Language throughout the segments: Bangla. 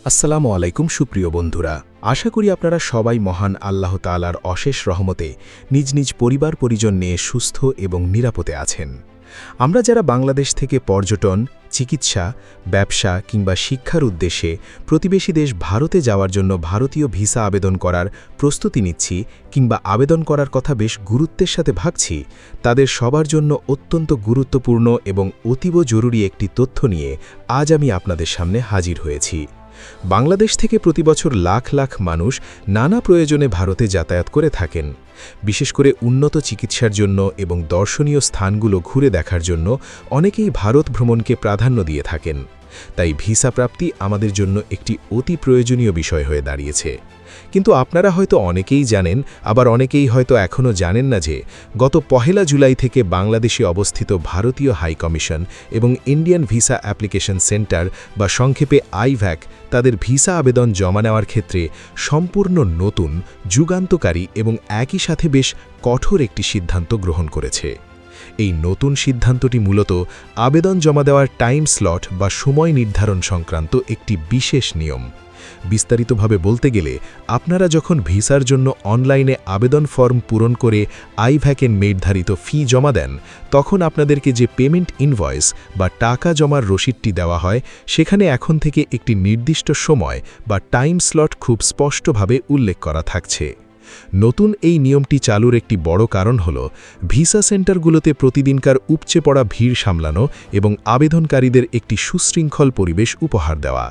আসসালামু আলাইকুম সুপ্রিয় বন্ধুরা, আশা করি আপনারা সবাই মহান আল্লাহ তাআলার অশেষ রহমতে নিজ নিজ পরিবার পরিজন নিয়ে সুস্থ এবং নিরাপদে আছেন। আমরা যারা বাংলাদেশ থেকে পর্যটন, চিকিৎসা, ব্যবসা কিংবা শিক্ষার উদ্দেশ্যে প্রতিবেশী দেশ ভারতে যাওয়ার জন্য ভারতীয় ভিসা আবেদন করার প্রস্তুতি নিচ্ছি কিংবা আবেদন করার কথা বেশ গুরুত্বের সাথে ভাবছি, তাদের সবার জন্য অত্যন্ত গুরুত্বপূর্ণ এবং অতীব জরুরি একটি তথ্য নিয়ে আজ আমি আপনাদের সামনে হাজির হয়েছি। বাংলাদেশ থেকে প্রতিবছর লাখ লাখ মানুষ নানা প্রয়োজনে ভারতে যাতায়াত করে থাকেন। বিশেষ করে উন্নত চিকিৎসার জন্য এবং দর্শনীয় স্থানগুলো ঘুরে দেখার জন্য অনেকেই ভারত ভ্রমণকে প্রাধান্য দিয়ে থাকেন। তাই ভিসা প্রাপ্তি আমাদের জন্য একটি অতি প্রয়োজনীয় বিষয় হয়ে দাঁড়িয়েছে। কিন্তু আপনারা হয়তো অনেকেই জানেন, আবার অনেকেই হয়তো এখনও জানেন না যে গত ১ জুলাই থেকে বাংলাদেশে অবস্থিত ভারতীয় হাই কমিশন এবং ইন্ডিয়ান ভিসা অ্যাপ্লিকেশন সেন্টার বা সংক্ষেপে আইভ্যাক তাদের ভিসা আবেদন জমা নেওয়ার ক্ষেত্রে সম্পূর্ণ নতুন, যুগান্তকারী এবং একই সাথে বেশ কঠোর একটি সিদ্ধান্ত গ্রহণ করেছে। এই নতুন সিদ্ধান্তটি মূলত আবেদন জমা দেওয়ার টাইম স্লট বা সময় নির্ধারণ সংক্রান্ত একটি বিশেষ নিয়ম। বিস্তারিতভাবে বলতে গেলে, আপনারা যখন ভিসার জন্য অনলাইনে আবেদন ফর্ম পূরণ করে আইভ্যাকের নির্ধারিত ফি জমা দেন, তখন আপনাদেরকে যে পেমেন্ট ইনভয়েস বা টাকা জমার রসিদটি দেওয়া হয়, সেখানে এখন থেকে একটি নির্দিষ্ট সময় বা টাইম স্লট খুব স্পষ্টভাবে উল্লেখ করা থাকছে। নতুন এই নিয়মটি চালুর একটি বড় কারণ হল ভিসা সেন্টারগুলোতে প্রতিদিনকার উপচে পড়া ভিড় সামলানো এবং আবেদনকারীদের একটি সুশৃঙ্খল পরিবেশ উপহার দেওয়া।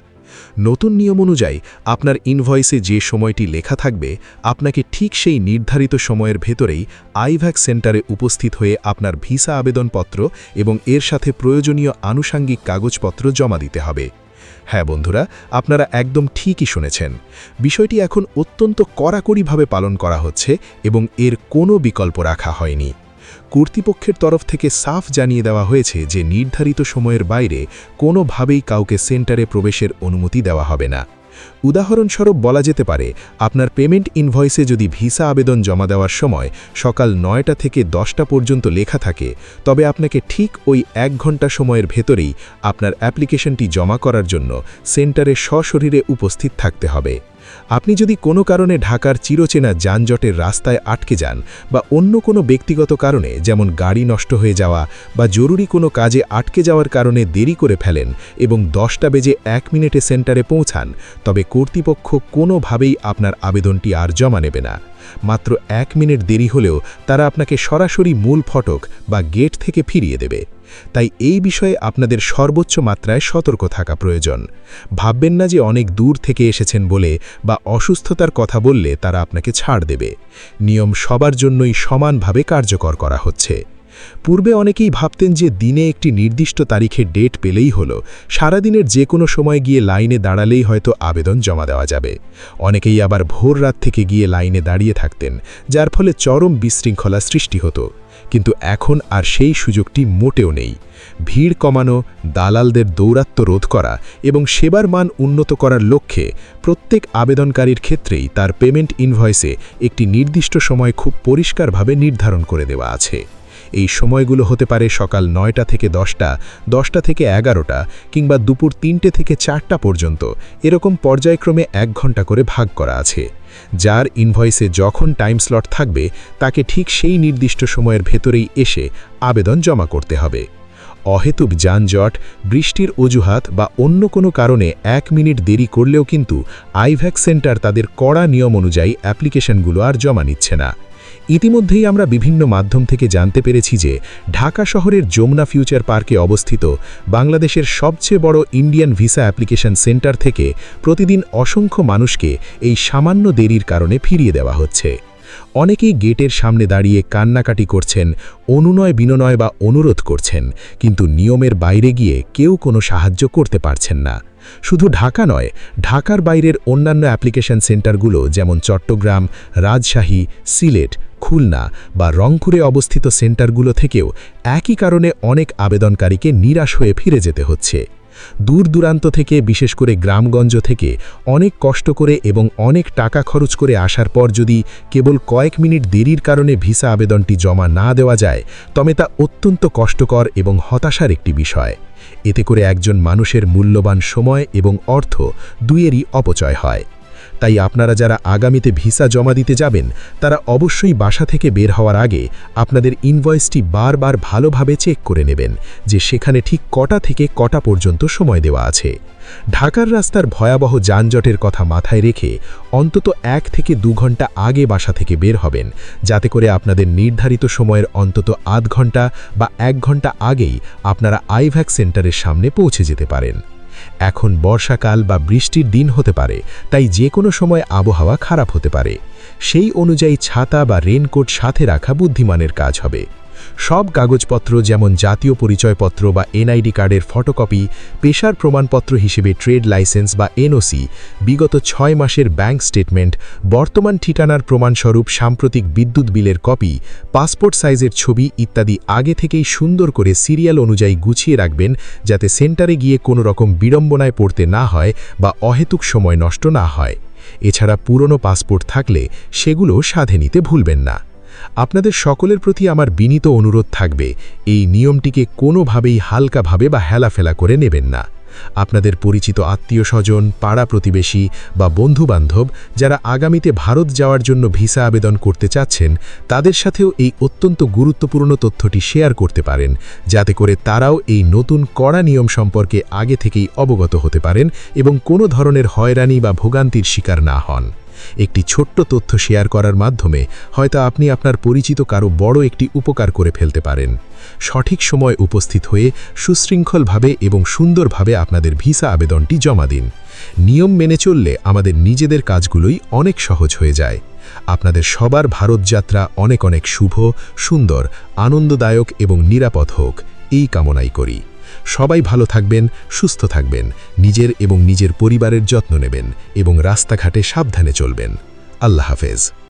নতুন নিয়ম অনুযায়ী আপনার ইনভয়েসে যে সময়টি লেখা থাকবে, আপনাকে ঠিক সেই নির্ধারিত সময়ের ভেতরেই আইভ্যাক সেন্টারে উপস্থিত হয়ে আপনার ভিসা আবেদনপত্র এবং এর সাথে প্রয়োজনীয় আনুষাঙ্গিক কাগজপত্র জমা দিতে হবে। হ্যাঁ বন্ধুরা, আপনারা একদম ঠিকই শুনেছেন। বিষয়টি এখন অত্যন্ত কড়াকড়িভাবে পালন করা হচ্ছে এবং এর কোনো বিকল্প রাখা হয়নি। কর্তৃপক্ষের তরফ থেকে সাফ জানিয়ে দেওয়া হয়েছে যে নির্ধারিত সময়ের বাইরে কোনোভাবেই কাউকে সেন্টারে প্রবেশের অনুমতি দেওয়া হবে না। উদাহরণস্বরূপ বলা যেতে পারে, আপনার পেমেন্ট ইনভয়েসে যদি ভিসা আবেদন জমা দেওয়ার সময় সকাল ৯টা থেকে 10টা পর্যন্ত লেখা থাকে, তবে আপনাকে ঠিক ওই ১ ঘন্টা সময়ের ভেতরেই আপনার অ্যাপ্লিকেশনটি জমা করার জন্য সেন্টারে সশরীরে উপস্থিত থাকতে হবে। আপনি যদি কোনো কারণে ঢাকার চিরচেনা যানজটের রাস্তায় আটকে যান বা অন্য কোনো ব্যক্তিগত কারণে, যেমন গাড়ি নষ্ট হয়ে যাওয়া বা জরুরি কোনো কাজে আটকে যাওয়ার কারণে দেরি করে ফেলেন এবং 10টা বেজে 1 মিনিটে সেন্টারে পৌঁছান, তবে কর্তৃপক্ষ কোনোভাবেই আপনার আবেদনটি আর জমা নেবে না। মাত্র 1 মিনিট দেরি হলেও তারা আপনাকে সরাসরি মূল ফটক বা গেট থেকে ফিরিয়ে দেবে। তাই এই বিষয়ে আপনাদের সর্বোচ্চ মাত্রায় সতর্ক থাকা প্রয়োজন। ভাববেন না যে অনেক দূর থেকে এসেছেন বলে বা অসুস্থতার কথা বললে তারা আপনাকে ছাড় দেবে। নিয়ম সবার জন্যই সমানভাবে কার্যকর করা হচ্ছে। পূর্বে অনেকেই ভাবতেন যে দিনে একটি নির্দিষ্ট তারিখে ডেট পেলেই হলো, সারাদিনের যে কোনো সময় গিয়ে লাইনে দাঁড়ালেই হয়তো আবেদন জমা দেওয়া যাবে। অনেকেই আবার ভোর রাত থেকে গিয়ে লাইনে দাঁড়িয়ে থাকতেন, যার ফলে চরম বিশৃঙ্খলা সৃষ্টি হতো। কিন্তু এখন আর সেই সুযোগটি মোটেও নেই। ভিড় কমানো, দালালদের দৌরাত্ম্য রোধ করা এবং সেবার মান উন্নত করার লক্ষ্যে প্রত্যেক আবেদনকারীর ক্ষেত্রেই তার পেমেন্ট ইনভয়েসে একটি নির্দিষ্ট সময় খুব পরিষ্কারভাবে নির্ধারণ করে দেওয়া আছে। এই সময়গুলো হতে পারে সকাল 9টা থেকে 10টা, 10টা থেকে 11টা কিংবা দুপুর 3টে থেকে 4টা পর্যন্ত। এরকম পর্যায়ক্রমে 1 ঘন্টা করে ভাগ করা আছে। যার ইনভয়েসে যখন টাইম স্লট থাকবে, তাকে ঠিক সেই নির্দিষ্ট সময়ের ভেতরেই এসে আবেদন জমা করতে হবে। অহেতুক যানজট, বৃষ্টির অজুহাত বা অন্য কোনো কারণে 1 মিনিট দেরি করলেও কিন্তু আইভ্যাক সেন্টার তাদের কড়া নিয়ম অনুযায়ী অ্যাপ্লিকেশনগুলো আর জমা নিচ্ছে না। ইতিমধ্যেই আমরা বিভিন্ন মাধ্যম থেকে জানতে পেরেছি যে ঢাকা শহরের যমুনা ফিউচার পার্কে অবস্থিত বাংলাদেশের সবচেয়ে বড় ইন্ডিয়ান ভিসা অ্যাপ্লিকেশন সেন্টার থেকে প্রতিদিন অসংখ্য মানুষকে এই সামান্য দেরির কারণে ফিরিয়ে দেওয়া হচ্ছে। অনেকেই গেটের সামনে দাঁড়িয়ে কান্নাকাটি করছেন, অনুনয় বিনয় বা অনুরোধ করছেন, কিন্তু নিয়মের বাইরে গিয়ে কেউ কোনো সাহায্য করতে পারছেন না। শুধু ঢাকা নয়, ঢাকার বাইরের অন্যান্য অ্যাপ্লিকেশন সেন্টারগুলো যেমন চট্টগ্রাম, রাজশাহী, সিলেট, খুলনা বা রংপুরে অবস্থিত সেন্টারগুলো থেকেও একই কারণে অনেক আবেদনকারীকে নিরাশ হয়ে ফিরে যেতে হচ্ছে। দূর দূরান্ত থেকে, বিশেষ করে গ্রামগঞ্জ থেকে অনেক কষ্ট করে এবং অনেক টাকা খরচ করে আসার পর যদি কেবল কয়েক মিনিট দেরির কারণে ভিসা আবেদনটি জমা না দেওয়া যায়, তবে তা অত্যন্ত কষ্টকর এবং হতাশার একটি বিষয়। এতে করে একজন মানুষের মূল্যবান সময় এবং অর্থ দুইয়েরই অপচয় হয়। তাই আপনারা যারা আগামীতে ভিসা জমা দিতে যাবেন, তারা অবশ্যই বাসা থেকে বের হওয়ার আগে আপনাদের ইনভয়েসটি বারবার ভালোভাবে চেক করে নেবেন যে সেখানে ঠিক কটা থেকে কটা পর্যন্ত সময় দেওয়া আছে। ঢাকার রাস্তার ভয়াবহ যানজটের কথা মাথায় রেখে অন্তত 1 থেকে 2 ঘন্টা আগে বাসা থেকে বের হবেন, যাতে করে আপনাদের নির্ধারিত সময়ের অন্তত আধ ঘন্টা বা 1 ঘন্টা আগেই আপনারা আইভ্যাক সেন্টারের সামনে পৌঁছে যেতে পারেন। এখন বর্ষাকাল বা বৃষ্টির দিন হতে পারে, তাই যে কোনো সময় আবহাওয়া খারাপ হতে পারে। সেই অনুযায়ী ছাতা বা রেনকোট সাথে রাখা বুদ্ধিমানের কাজ হবে। সব কাগজপত্র যেমন জাতীয় পরিচয়পত্র বা এনআইডি কার্ডের ফটোকপি, পেশার প্রমাণপত্র হিসেবে ট্রেড লাইসেন্স বা এনওসি, বিগত 6 মাসের ব্যাংক স্টেটমেন্ট, বর্তমান ঠিকানার প্রমাণস্বরূপ সাম্প্রতিক বিদ্যুৎ বিলের কপি, পাসপোর্ট সাইজের ছবি ইত্যাদি আগে থেকেই সুন্দর করে সিরিয়াল অনুযায়ী গুছিয়ে রাখবেন, যাতে সেন্টারে গিয়ে কোনো রকম বিড়ম্বনায় পড়তে না হয় বা অহেতুক সময় নষ্ট না হয়। এছাড়া পুরনো পাসপোর্ট থাকলে সেগুলো সাথে নিতে ভুলবেন না। আপনাদের সকলের প্রতি আমার বিনীত অনুরোধ থাকবে, এই নিয়মটিকে কোনোভাবেই হালকাভাবে বা হেলাফেলা করে নেবেন না। আপনাদের পরিচিত আত্মীয়-স্বজন, পাড়া প্রতিবেশী বা বন্ধুবান্ধব যারা আগামীতে ভারত যাওয়ার জন্য ভিসা আবেদন করতে চাচ্ছেন, তাদের সাথেও এই অত্যন্ত গুরুত্বপূর্ণ তথ্যটি শেয়ার করতে পারেন, যাতে করে তারাও এই নতুন কড়া নিয়ম সম্পর্কে আগে থেকেই অবগত হতে পারেন এবং কোনো ধরনের হয়রানি বা ভোগান্তির শিকার না হন। একটি ছোট্ট তথ্য শেয়ার করার মাধ্যমে হয়তো আপনি আপনার পরিচিত কারো বড় একটি উপকার করে ফেলতে পারেন। সঠিক সময় উপস্থিত হয়ে সুশৃঙ্খলভাবে এবং সুন্দরভাবে আপনাদের ভিসা আবেদনটি জমা দিন। নিয়ম মেনে চললে আমাদের নিজেদের কাজগুলোই অনেক সহজ হয়ে যায়। আপনাদের সবার ভারত যাত্রা অনেক অনেক শুভ, সুন্দর, আনন্দদায়ক এবং নিরাপদ হোক, এই কামনাই করি। সবাই ভালো থাকবেন, সুস্থ থাকবেন, নিজের এবং নিজের পরিবারের যত্ন নেবেন এবং রাস্তাঘাটে সাবধানে চলবেন। আল্লাহ হাফেজ।